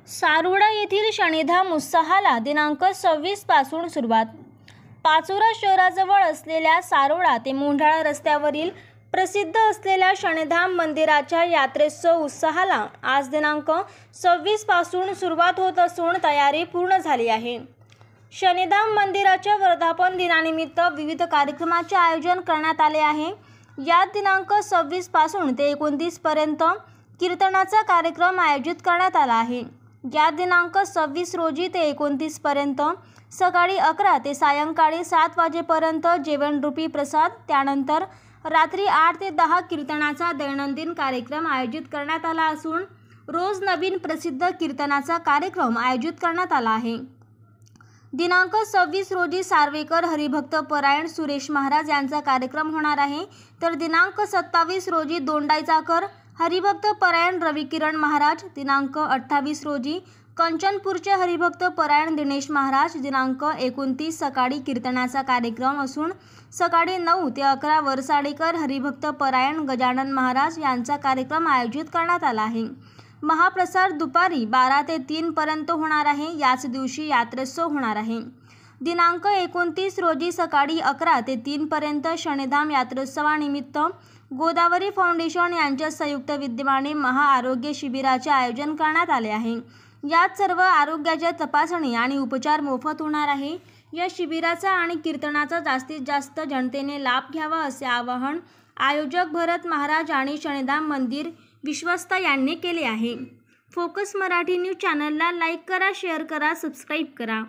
सारोडा येथील शनिधाम उत्सवाला दिनांक 26 पासून सुरुवात। पाचोरा शहराजवळ असलेल्या सारोडा ते मोंढाळा रस्त्यावरील प्रसिद्ध असलेल्या शनिधाम मंदिराच्या यात्रेत्सव उत्सवाला आज दिनांक 26 पासून सुरुवात होत असून तयारी पूर्ण झाली आहे। शनिधाम मंदिराच्या वर्धापन दिनानिमित्त विविध कार्यक्रमांचे आयोजन करण्यात आले आहे। यात दिनांक 26 पासून ते 29 पर्यंत कीर्तनाचा कार्यक्रम आयोजित करण्यात आला आहे। या दिनांक 26 रोजी ते 29 पर्यंत सकाळी 11 ते सायंकाळी 7 वाजेपर्यंत जेवणरूपी प्रसाद, त्यानंतर रात्री 8 ते 10 कीर्तनाचा दैनंदिन कार्यक्रम आयोजित करण्यात आला असून रोज नवीन प्रसिद्ध कीर्तनाचा कार्यक्रम आयोजित करण्यात आला आहे। दिनांक 26 रोजी सार्वेकर हरिभक्त परायण सुरेश महाराज यांचा कार्यक्रम होणार आहे, तर दिनांक 27 रोजी दोंडाईचाकर हरिभक्त परायण रविकिरण महाराज, दिनांक 28 रोजी कंचनपूरचे हरिभक्त परायण दिनेश महाराज, दिनांक 29 सकाळी कीर्तनाचा कार्यक्रम असून सकाळी 9 ते 11 वरसाडेकर हरिभक्त परायण गजानन महाराज यांचा कार्यक्रम आयोजित करण्यात आला आहे। महाप्रसाद दुपारी 12 ते 3 पर्यंत होणार आहे। याच दिवशी यात्रेत्सव होणार आहे। दिनांक 29 रोजी सकाळी 11 ते 3 पर्यंत शनिधाम यात्रोत्सवानिमित्त गोदावरी फाउंडेशन यांच्या संयुक्त विद्यमाने महाआरोग्य शिबिराचे आयोजन करण्यात आले आहे। यात सर्व आरोग्याच्या तपासणी आणि उपचार मोफत होणार आहे। या शिबिराचा आणि कीर्तनाचा जास्तीत जास्त जनतेने लाभ घ्यावा असे आवाहन आयोजक भरत महाराज आणि शनिधाम मंदिर विश्वस्त यांनी केले आहे। फोकस मराठी न्यूज चॅनलला लाईक करा, शेअर करा, सबस्क्राईब करा।